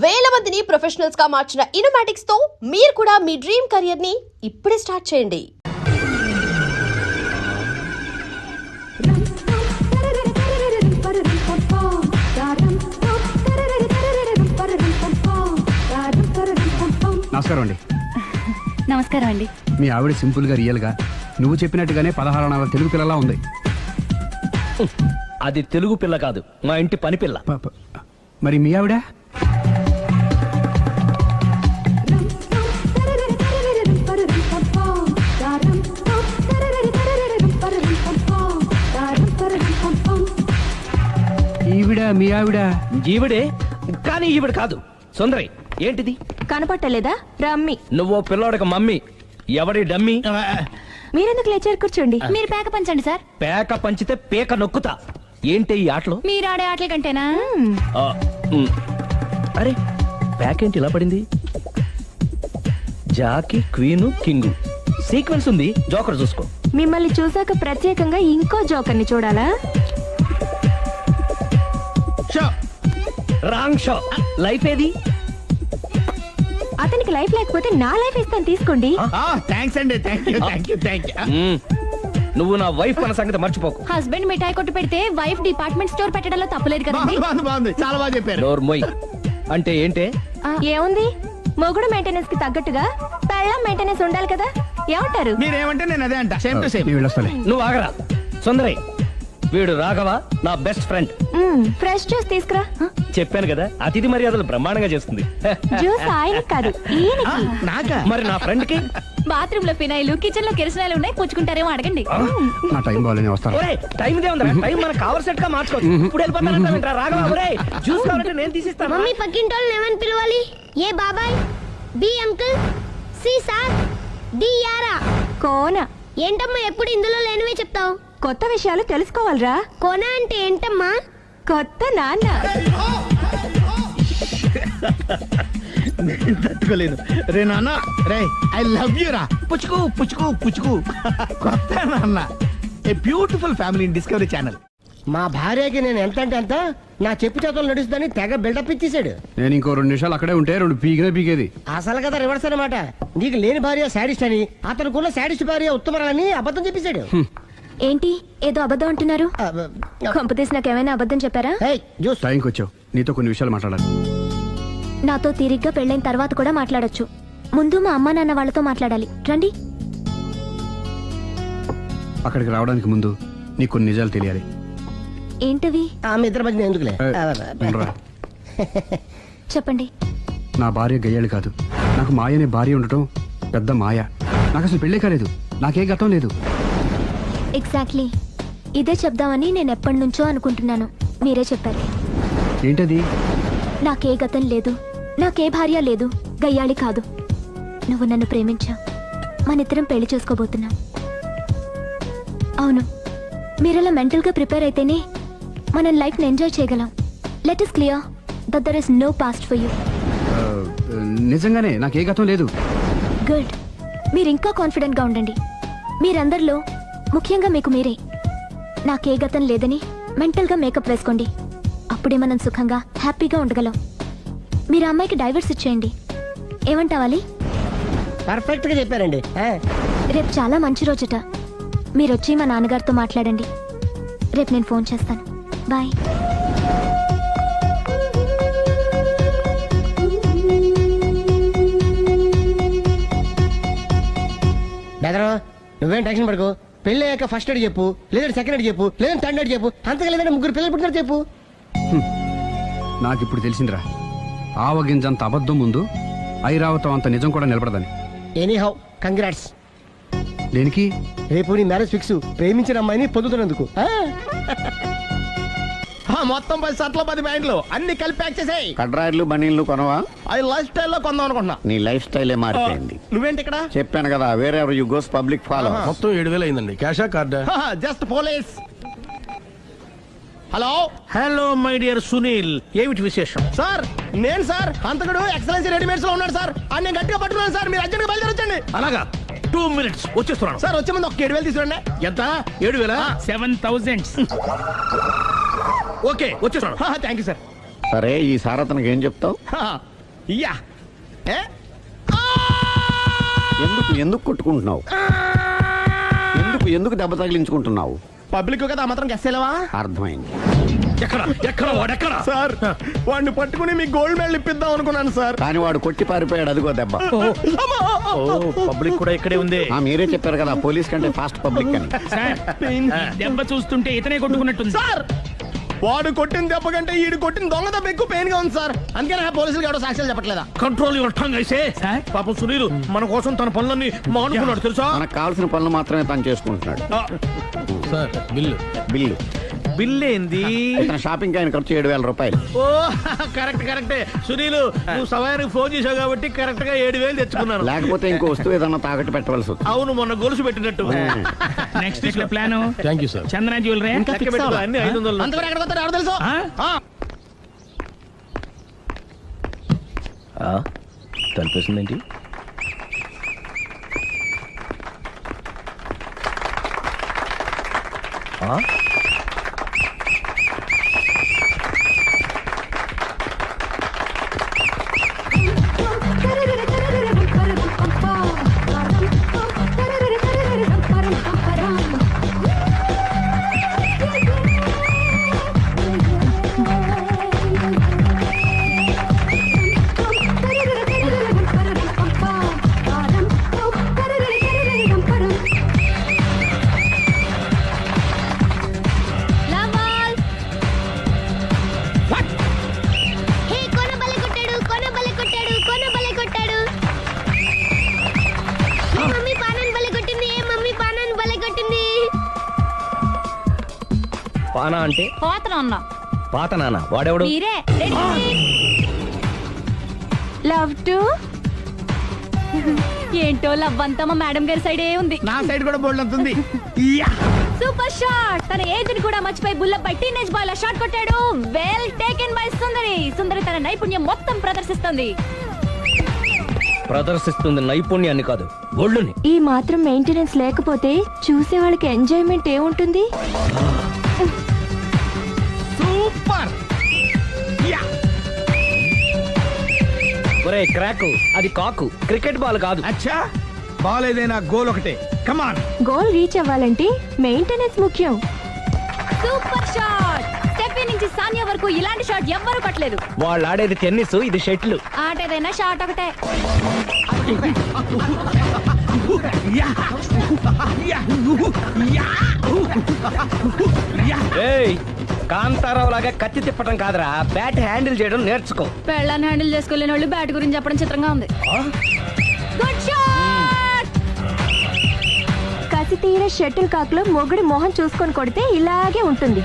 వేల మందిని ప్రొఫెషనల్స్ గా మార్చిన ఇనోమాటిక్స్ తో మీరు కూడా మీ డ్రీమ్ కెరియర్ ని ఇప్పుడే స్టార్ట్ చేయండి. నమస్కారం అండి. నమస్కారం అండి. మీ ఆవిడ సింపుల్ గా రియల్ గా నువ్వు చెప్పినట్టుగానే 16 అనాల తెలుగు పిల్లలా ఉంది. అది తెలుగు పిల్ల కాదు, మా ఇంటి పని పిల్ల. మరి మీ ఆవిడ? ఈవిడ మీ ఆవిడ? ఈవిడే, కానీ ఈవిడ కాదు. సుందరి, ఏంటిది కనపట్టలేదా? రమ్మి. నువ్వు పిల్లోడక మమ్మీ. ఎవడి డమ్మీ? మీరెందుకు లేచారు? కూర్చోండి. మీరు పేక పంచండి సార్. పేక పంచితే పేక నొక్కుతా. ఏంటి ఈ ఆటలు? మీరు ఆడే ఆటల కంటేనా? అరే, పేక ఏంటి ఇలా పడింది? జాకి, క్వీను, కింగు సీక్వెన్స్ ఉంది. జోకర్ చూసుకో. మిమ్మల్ని చూసాక ప్రత్యేకంగా ఇంకో జోకర్ని చూడాలా? Wrong show. లైఫ్ ఏది? అతనికి లైఫ్ లేకపోతే నా లైఫ్ ఇస్తాను, తీసుకోండి. థ్యాంక్స్ అండి. Thank you. నువ్వు నా వైఫ్ అన్న సంగతి మర్చిపోకు. హస్బెండ్ మిఠాయి కొట్టు పెడితే వైఫ్ డిపార్ట్మెంట్ స్టోర్ పెట్టడంలో తప్పులేదు కదండి. బాగుంది, చాలా బాగా చెప్పారు. డోర్ మొయ్. అంటే ఏంటే? ఏముంది, మొగుడు మెయింటెనెన్స్ కి తగ్గట్టుగా పెళ్ళాం మెయింటెనెన్స్ ఉండాలి కదా. ఏమంటారు? మీరేమంటే నేను అదే అంట. Same to same. నేను వెళ్ళొస్తాలే. నువ్వు ఆగరా. సుందరి, వీడు రాఘవ, నా బెస్ట్ ఫ్రెండ్. ఫ్రెష్ జ్యూస్ తీసుకురా. చెప్పాను కదా, అతిథి మర్యాదలు బ్రహ్మాండంగా చేస్తుంది. జ్యూస్ ఆయన కాదు, ఈయనకి. నాకా? మరి నా ఫ్రెండ్ కి? బాత్రూమ్ లో ఫినాయిల్, కిచెన్ లో కిరసనాయిలు ఉన్నాయి, పుచ్చుకుంటారేమో అడగండి. నా టైం బాగాలేని వస్తాను. ఒరేయ్, టైం దే ఉందిరా. టైం మనకు కావర్ సెట్ గా మార్చుకోవచ్చు. ఇప్పుడు వెళ్ళిపోతానంటావేంట్రా రాఘవ? ఒరేయ్, జ్యూస్ కావాలంటే నేను తీసిస్తాను. మమ్మీ పక్కింటోళ్ళని ఏమని పిలవాలి? ఏ బాబాయ్, B uncle, C sir, D యారా. కోన. ఏంటమ్మా ఎప్పుడు ఇందులో లేనివే చెప్తావు? కొత్త విషయాలు తెలుసుకోవాలిరా. కోన అంటే ఏంటమ్మా? కొత్త నాన్న. తట్టుకోలేదు రే నాన్న. రే, ఐ లవ్ యూ రా. పుచ్చుకు పుచ్చుకు పుచ్చుకు. కొత్త నాన్న. A beautiful family in discovery channel. మా భార్యకి నేను ఎంత అంటే అంత నా చెప్పు చేతులు నడుస్తుందని తెగ బిల్డప్ ఇచ్చేసాడు. నేను ఇంకో 2 నిమిషాలు అక్కడే ఉంటే 2 పీకేది. అసలు కదా రివర్స్ అనమాట. నీకు లేని భార్య శాడిస్ట్ అని, అతనుకున్న శాడిస్ట్ భార్య ఉత్తమరాలని అబద్ధం చెప్పేశాడు. ఏంటి ఏదో అబద్ధం అంటున్నారు? కొంపతీసి నాకేమైనా అబద్ధం చెప్పారా? ఏయ్, జ్యూస్. టైంకి వచ్చావు, నీతో కొన్ని విషయాలు మాట్లాడాలి. నాతో తిరిగ్గా పెళ్ళైన తర్వాత కూడా మాట్లాడొచ్చు. ముందు మా అమ్మా నాన్న వాళ్ళతో మాట్లాడాలి. రండి. అక్కడికి రావడానికి ముందు నీకు కొన్ని నిజాలు తెలియాలి. ఏంటవి? ఆమె ఇద్దరి మధ్య ఎందుకులే. ఉండరా. చెప్పండి. నా భార్య గయ్యాళి కాదు. నాకు మాయ అనే భార్య ఉండటం పెద్ద మాయ. నాకు అసలు పెళ్ళే కాలేదు. నాకే గతం లేదు. ఎగ్జాక్ట్లీ ఇదే చెప్దామని నేను ఎప్పటి నుంచో అనుకుంటున్నాను. మీరే చెప్పారు. ఏంటది? నాకే గతం లేదు, నాకే భార్య లేదు, గయ్యాళి కాదు. నువ్వు నన్ను ప్రేమించావు, మనిద్దరం పెళ్లి చేసుకోబోతున్నాం. అవును, మీరలా మెంటల్గా ప్రిపేర్ అయితేనే మనం లైఫ్ని ఎంజాయ్ చేయగలం. Let us clear that there is no past for you. నిజంగానే నాకే గతం లేదు. గుడ్. మీరు ఇంకా కాన్ఫిడెంట్గా ఉండండి. మీరందరిలో ముఖ్యంగా మీకు మీరే నాకే గతం లేదని మెంటల్గా మేకప్ వేసుకోండి. అప్పుడే మనం సుఖంగా హ్యాపీగా ఉండగలం. మీరు అమ్మాయికి డైవర్స్ ఇచ్చేయండి. ఏమంటావాలి? పర్ఫెక్ట్ గా చెప్పారండి. రేపు చాలా మంచి రోజుట. మీరు వచ్చి మా నాన్నగారితో మాట్లాడండి. రేపు నేను ఫోన్ చేస్తాను. బాయ్. బెదరు, నువ్వేం టెన్షన్ పడుకో. పెళ్ళి అయ్యాక ఫస్ట్ ఎయిడ్ చెప్పు, లేదంటే సెకండ్ ఎయిడ్ చెప్పు, లేదంటే థర్డ్ ఎయిడ్ చెప్పు. అంతగా లేదంటే 3 పిల్లలు పుట్టినారు చెప్పు. నాకిప్పుడు తెలిసిందిరా, ఆవగింజంత అబద్ధం ముందు ఐరావతం అంత నిజం కూడా నిలబడదని. Any how, congrats. దేనికి? రేపు నీ మ్యారేజ్ ఫిక్స్. ప్రేమించిన అమ్మాయిని పొందుతున్నందుకు. మొత్తం 10 షర్ట్లు 10 ప్యాంట్లు అన్ని కలిపి ప్యాక్ చేసేయ్. కడ్రాయిలు బనీళ్లు కొనవా? అది లైఫ్ స్టైల్లో కొందాం అనుకుంటున్నా. నీ లైఫ్ స్టైలే మారిపోయింది. నువ్వేంటి ఇక్కడ? చెప్పాను కదా, వేరే ఎవరు యు గోస్ పబ్లిక్ ఫాలో. మొత్తం 7,000 అయిందండి. క్యాషా కార్డా? Just police. Hello hello my dear Sunil, ఏమిటి విశేషం? సార్, నేను సార్ హంతకుడు ఎక్సలెన్సీ రెడీమేడ్స్ లో ఉన్నాడు సార్. అని నేను గట్టిగా పట్టుకున్నాను సార్. మీరు అర్జెంట్గా బయలుదేరొచ్చండి. అలాగా, 2 minutes వచ్చేస్తున్నాను. సార్, వచ్చే ముందు ఒక 7,000 తీసుకురండి. ఎంత? 7,000? 7,000. ఓకే, వచ్చేస్తున్నాను. Thank you sir. సరే ఈసారి అతనికి ఏం చెప్తావు? యా ఏ ఎందుకు ఎందుకు కొట్టుకుంటున్నావు? ఎందుకు దెబ్బ తగిలించుకుంటున్నావు? పబ్లిక్ కదా ఆ మాత్రం గెస్సేలవా? అర్థమైంది. ఎక్కడ వాడెక్కడ? సార్ వాడిని పట్టుకుని మీ గోల్డ్ మెడల్ ఇప్పిద్దాం అనుకున్నాను సార్. కానీ వాడు కొట్టి పారిపోయాడు, అదిగో దెబ్బ. పబ్లిక్ కూడా ఇక్కడే ఉంది. మీరే చెప్పారు కదా పోలీస్ కంటే ఫాస్ట్ పబ్లిక్ అని. దెబ్బ చూస్తుంటే ఇతనే కొట్టుకున్నట్టుంది. సార్ వాడు కొట్టిన దెబ్బ కంటే ఈడు కొట్టిన దొంగ దెబ్బ ఎక్కువ పెయిన్ గా ఉంది సార్. అందుకే నా పోలీసులు ఎవడో సాక్ష్యాలు చెప్పట్లేదా? కంట్రోల్ యువర్ టంగ్ అయితే. పాపం సునీల్ మన కోసం తన పనులన్నీ మానుకున్నాడు తెలుసా? మనకు కావాల్సిన పనులు మాత్రమే తను చేసుకుంటున్నాడు. సార్ బిల్లు బిల్లు బిల్లు ఏంది? ఇతను షాపింగ్ ఆయన ఖర్చు 7,000 రూపాయలు. ఓ కరెక్టే సునీల్, నువ్వు సమయానికి ఫోన్ చేసావు కాబట్టి కరెక్ట్ గా 7,000 తెచ్చుకున్నాను. లేకపోతే ఇంకో వస్తువు ఏదన్నా తాకట్టు పెట్టవలసి వస్తుంది. అవును, మొన్న గొలుసు పెట్టినట్టు. నెక్స్ట్ వీక్ లో plan thank you sir. Chandana jewellery. ఇంకా లెక్క fix పెట్టుకో, అవ్వలా? అన్ని 500. అంతవరకు ఎక్కడ పోతారు ఎవరు తెలుసు? తలిపేసిందేంటి? హే కొన బలే కొట్టాడు, కొన బలే కొట్టాడు, కొన బలే కొట్టాడు. ఏ మమ్మీ పానాన్ని బలే కొట్టింది, ఏ మమ్మీ పానాన్ని బలే కొట్టింది. పానా అంటే పోతన పాత నాన్న. వాడెవడు? మీరే లవ్ టు ఏంటో లవ్ అంతా మా మేడం గారి సైడే ఉంది. నా సైడ్ కూడా బోల్డ్ అంతుంది. Super shot. తన ఏజ్ ని కూడా మర్చిపోయి బుల్లపై టీనేజ్ బాయ్ లా షాట్ కొట్టాడు. Well taken by Sundari. Sundari తన నైపుణ్యం మొత్తం ప్రదర్శిస్తుంది. ప్రదర్శిస్తుంది నైపుణ్యాన్ని కాదు, ఒళ్ళుని. ఈ మాత్రం మెయింటెనెన్స్ లేకపోతే చూసే వాళ్ళకి ఎంజాయ్మెంట్ ఏముంటుంది? సూపర్. యా ఒరే క్రాకు, అది కాకు, క్రికెట్ బాల్ కాదు. అచ్చా బాల్ ఏదైనా గోల్ ఒకటే. కమాన్. గోల్ రీచ్ అవ్వాలంటే మెయింటెనెన్స్ ముఖ్యం. Super shot. స్టెఫీ నుంచి సానియా వరకు ఇలాంటి షాట్ ఎవ్వరూ కొట్టలేదు. వాళ్ళు ఆడేది టెన్నిస్, ఇది షటిల్. ఆట ఏదైనా షాట్ ఒకటే. ఏయ్, కాంతారావు లాగా కత్తి తిప్పటం కాదురా, బ్యాట్ హ్యాండిల్ చేయడం నేర్చుకో. పెళ్ళాన్ని హ్యాండిల్ చేసుకోలేని వాళ్ళు బ్యాట్ గురించి చెప్పడం చిత్రంగా ఉంది. Good shot. కసి తీర షటిల్ కాక్ లో మొగుడి మొహం చూసుకొని కొడితే ఇలాగే ఉంటుంది.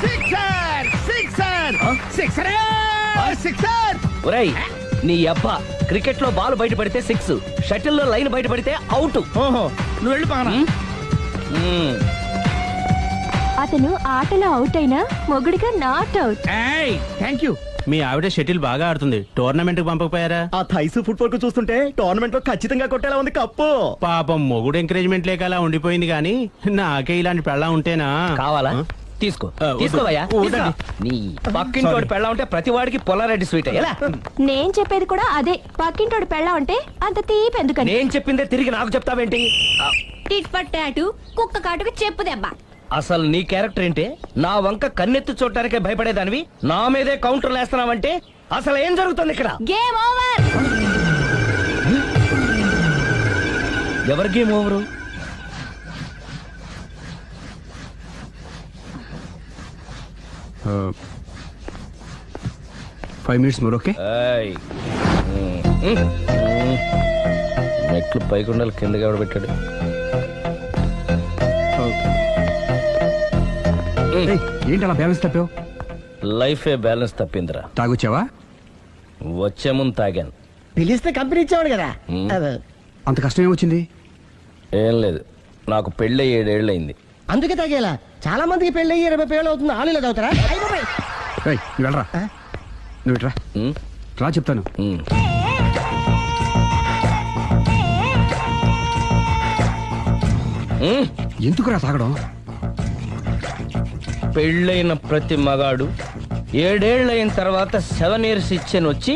Sixer sixer sixer sixer. ఒరేయ్ నీ అబ్బా, క్రికెట్ లో బాల్ బయట పడితే 6, షటిల్ లో లైన్ బయట పడితే అవుట్. ఓహో నువ్వు వెళ్ళి పానా. అతను ఆటలో అవుట్ అయినా మొగుడిగా నాట్ అవుట్. Thank you. మీ ఆవిడ షటిల్ బాగా ఆడుతుంది, టోర్నమెంట్ కి పంపకపోయారా? ఆ థైసు ఫుట్బాల్ కు చూస్తుంటే టోర్నమెంట్ లో ఖచ్చితంగా కొట్టేలా ఉంది కప్పు. పాపం మొగుడు ఎంకరేజ్మెంట్ లేక అలా ఉండిపోయింది గానీ నాకే ఇలాంటి పెళ్ళ ఉంటేనా? కావాలా? తీసుకో తీసుకోవయ్యా. నీ పక్కింటోడి పెళ్ళ ఉంటే ప్రతి వాడికి పొలారెడ్డి స్వీట్ ఎలా? నేను చెప్పేది కూడా అదే. పక్కింటోడు పెళ్ళా ఉంటే అంత తీపి ఎందుకని? నేను చెప్పిందే తిరిగి నాకు చెప్తావేంటి? టిట్ పట్ టాటూ, కుక్క కాటుకు చెప్పు దెబ్బ. అసలు నీ క్యారెక్టర్ ఏంటి? నా వంక కన్నెత్తి చూడటానికే భయపడేదానివి నా మీదే కౌంటర్ వేస్తున్నావంటే అసలు ఏం జరుగుతుంది ఇక్కడ? Game over. ఎవరి game over? 5 minutes more, okay? మెట్లు పైకుండలు కిందకి ఎవడ పెట్టాడు? ఏంటి అలా బ్యాలెన్స్ తప్పావు? లైఫే బ్యాలెన్స్ తప్పిందిరా. తాగొచ్చావా? వచ్చే ముందు తాగాను. పిలిస్తే కంపెనీ ఇచ్చేవాడు కదా. అంత కష్టం ఏమొచ్చింది? ఏం లేదు, నాకు పెళ్ళి 7 ఏళ్ళు అయింది. అందుకే తాగేలా. చాలా మందికి పెళ్ళి 20 ఏళ్ళు అవుతుంది. ఆలీలో తాగుతారా? ఏయ్, నువ్వు వెళ్ళరా. నువ్వు ఇట్రా రా చెప్తాను. ఎందుకురా తాగడం? పెళ్ళైన ప్రతి మగాడు 7 ఏళ్ళు అయిన తర్వాత 7 years ఇచ్చాను వచ్చి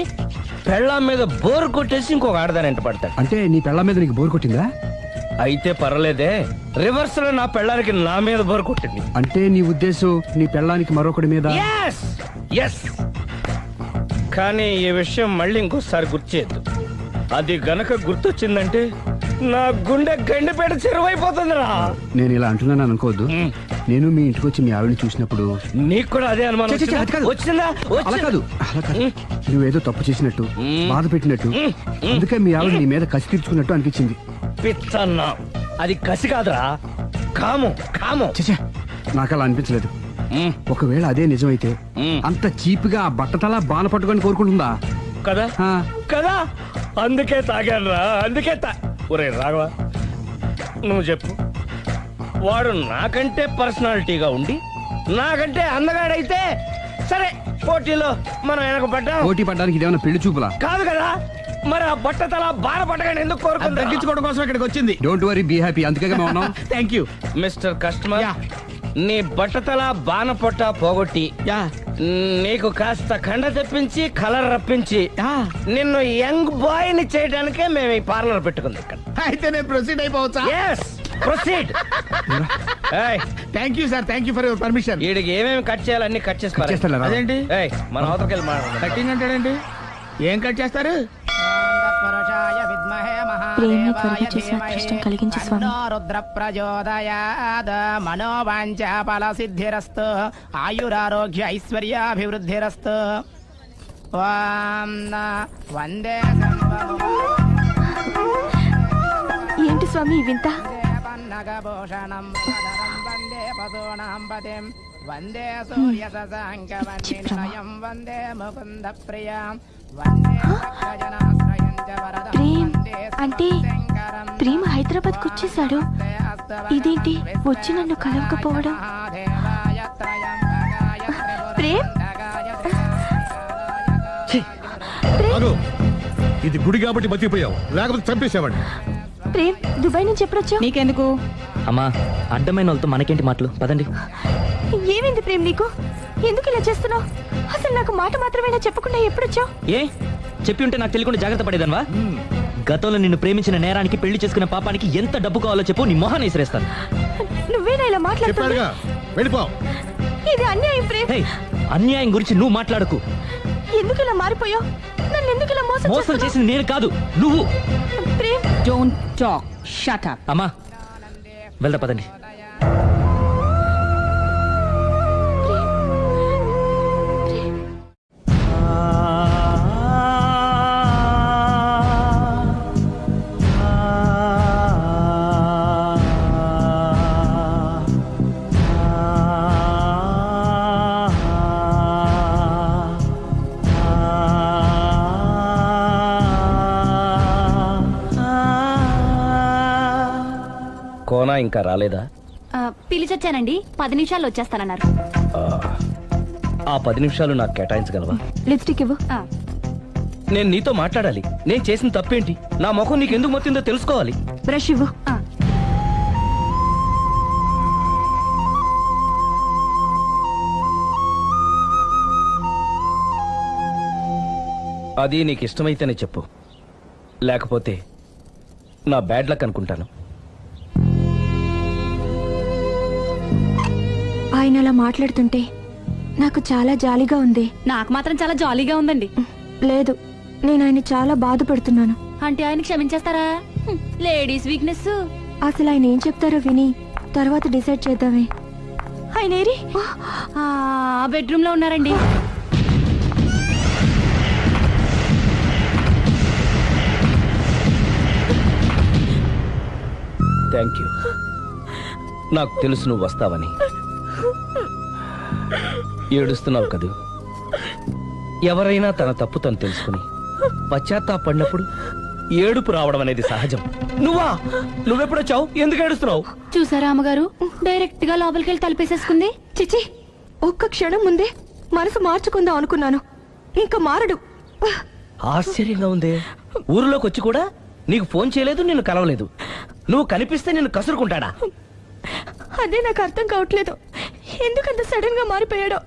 పెళ్ళాం మీద బోర్ కొట్టేసి ఇంకొక ఆడదాని ఎంట పడతాడు. అంటే నీ పెళ్ళ మీద నీకు బోర్ కొట్టిందా? అయితే పర్లేదే, రివర్స్ లో నా పెళ్ళానికి నా మీద బోర్ కొట్టింది. అంటే నీ ఉద్దేశం నీ పెళ్ళానికి మరొకటి మీద? Yes yes. కానీ ఈ విషయం మళ్ళీ ఇంకోసారి గుర్తు చేయొద్దు. అది గనక గుర్తొచ్చిందంటే నా గుండె గండిపేట చెరువైపోతుందిరా. నేను ఇలా అంటున్నాను అనుకోవద్దు. మ్. నేను మీ ఇంటికి వచ్చి మీ ఆవిడని చూసినప్పుడు నీకు కూడా అదే అనుమానం ఛీ, ఛీ, ఛీ, అది కాదు. వచ్చిందా? అలా కాదు, అలా కాదు. నువ్వేదో తప్పు చేసినట్టు, బాధ పెట్టినట్టు, అందుకే మీ ఆవిడ నీ మీద కసి తీర్చుకున్నట్టు అనిపించింది. పిచ్చన్నా, అది కసి కాదురా, కాము కాము. చచ్చా, నాకు అలా అనిపించలేదు. మ్, ఒకవేళ అదే నిజమైతే మ్. అంత చీప్గా ఆ బట్టతలా బాన పట్టుకొని కోరుకుంటుందా? కదా ఆ. కదా, అందుకే తాగాను రా, అందుకే ఒరే రాఘవ, నువ్వు చెప్పు, వాడు నాకంటే పర్సనాలిటీగా ఉండి నాకంటే అందగాడైతే సరే, పోటీలో మనం వెనక పడ్డాం. పోటీ పడ్డానికి ఇదేమన్నా పెళ్లి చూపులా? కాదు కదా, మరి ఆ బట్టతల బాన పట్టగానే ఎందుకు అది కోరుకుంటా? తగ్గించుకోవడం కోసం ఇక్కడికి వచ్చింది. Don't worry, be happy. అందుకే మేము ఉన్నాం. Thank you. Mister customer, yeah. నీ బట్టతల బాన పొట్ట పోగొట్టి యా నీకు కాస్త కండ తెప్పించి కలర్ రప్పించి యా. నిన్ను యంగ్ బాయ్ ని చేయడానికే మేము ఈ పార్లర్ పెట్టుకుంది ఇక్కడ. అయితే నేను ప్రొసీడ్ అయిపోవచ్చా? Yes, proceed. Thank you sir, thank you for your permission. వీడికి ఏమేమి కట్ చేయాలి అన్ని కట్ చేసి పారేయ్. చేస్తారా? అదేంటి ఏయ్, మన అవతలకి వెళ్ళి మాట్లాడదాం. కటింగ్ అంటాడేంటి? ఏం కట్ చేస్తారు? ప్రేమ త్వరగా చేసి అదృష్టం కలిగించు స్వామి. రుద్ర ప్రచోదయాద్ మనోవాంఛ ఫల సిద్ధిరస్తు ఆయురారోగ్య ఐశ్వర్యాభివృద్ధిరస్తు. ఓం వందే ఏంటి స్వామి ఈ వింత? పన్నగభూషణం వందే పశూనాం పతిం వందే సూర్య శశాంకవన్నిలయం వందే ముకుంద ప్రియం వందే భక్తజనాశ్రయం చ వరదం ప్రేమ్ వందే అంటే శంకరం. ప్రేమ హైదరాబాద్కు వచ్చేసాడు. ఇదేంటి వచ్చి నన్ను కలవకపోవడం? ప్రేమ్, ఆగు. ఇది గుడి కాబట్టి బతికిపోయావు, లేకపోతే చంపేసేవాడిని. ప్రేమ్ దుబాయ్ నుంచి ఎప్పుడొచ్చావు? నీకెందుకు? అమ్మా, అడ్డమైన వాళ్ళతో మనకేంటి మాటలు, పదండి. ఏమైంది ప్రేమ్ నీకు? ఎందుకు ఇలా చేస్తున్నావు? అసలు నాకు మాట మాత్రమేనా చెప్పకుండా ఎప్పుడొచ్చావు? ఏ చెప్పి ఉంటే నాకు తెలియకుండా జాగ్రత్త పడేదన్వా? గతంలో నిన్ను ప్రేమించిన నేరానికి, పెళ్లి చేసుకున్న పాపానికి ఎంత డబ్బు కావాలో చెప్పు, నీ మొహాన్ని విసిరేస్తాను. నువ్వేనా ఇలా మాట్లాడుతున్నా? చెప్పాడుగా, వెళ్ళిపో. ఇది అన్యాయం ప్రేమ్. హే, అన్యాయం గురించి నువ్వు మాట్లాడకు. ఎందుకు ఇలా మారిపోయావు? నన్ను ఎందుకు ఇలా మోసం మోసం చేస్తున్నావు? చేసింది నేను కాదు, నువ్వు. Prem, Don't talk. Shut up. అమ్మా, వెళ్దా పదండి. కోనా ఇంకా రాలేదా? పిలిచొచ్చానండి, 10 నిమిషాల్లో వచ్చేస్తానన్నారు. ఆ 10 నిమిషాలు నాకు కేటాయించగలవా? లిప్స్టిక్ ఇవ్వు. నేను నీతో మాట్లాడాలి. నేను చేసిన తప్పేంటి, నా ముఖం నీకు ఎందుకు మొత్తిందో తెలుసుకోవాలి. బ్రష్ ఇవ్వు. అది నీకు ఇష్టమైతేనే చెప్పు, లేకపోతే నా బ్యాడ్ లక్ అనుకుంటాను. ఆయన అలా మాట్లాడుతుంటే నాకు చాలా జాలీగా ఉంది. నాకు మాత్రం చాలా జాలీగా ఉందండి. లేదు, నేను ఆయన చాలా బాధపడుతున్నాను. అంటే ఆయన క్షమించేస్తారా? Ladies weakness. అసలు ఆయన ఏం చెప్తారో విని తర్వాత డిసైడ్ చేద్దామే. ఆయన ఏరి? బెడ్రూమ్ లో ఉన్నారండి. Thank you. నాకు తెలుసు నువ్వు వస్తావని. ఏడుస్తున్నావు కదూ. ఎవరైనా తన తప్పు తను తెలుసుకుని పశ్చాత్తాపడినప్పుడు ఏడుపు రావడం అనేది సహజం. నువ్వెప్పుడొచ్చావు? ఎందుకు ఏడుస్తున్నావు? చూసారా అమ్మగారు, డైరెక్ట్ గా లోపలికి వెళ్ళి తలుపేసేసుకుంది. చిచి, ఒక్క క్షణం ముందే మనసు మార్చుకుందాం అనుకున్నాను, ఇంకా మారడు. ఆశ్చర్యంగా ఉందే. ఊరిలోకి వచ్చి కూడా నీకు ఫోన్ చేయలేదు, నిన్ను కలవలేదు. నువ్వు కనిపిస్తే నిన్ను కసురుకుంటాడా? అదే నాకు అర్థం కావట్లేదు. ఎందుకంత సడన్ గా మారిపోయాడో.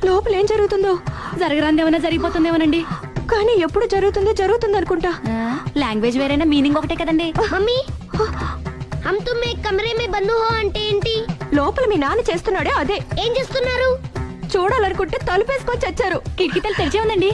లోపల ఏం జరుగుతుందో. జరగరాందేమన్నా జరిగిపోతుందేమోనండి. కానీ ఎప్పుడు జరుగుతుంది అనుకుంటా. లాంగ్వేజ్ వేరైనా మీనింగ్ ఒకటే కదండి. మమ్మీ హమ్ తుమ్ ఏక్ కమరే మే బంద్ హో అంటే ఏంటి? లోపల మీ నాన్న చేస్తున్నాడే అదే. ఏం చేస్తున్నారు? చూడాలనుకుంటే తలుపేసుకొని చచ్చారు. కిటికీ తలుపు తెరిచే ఉందండి.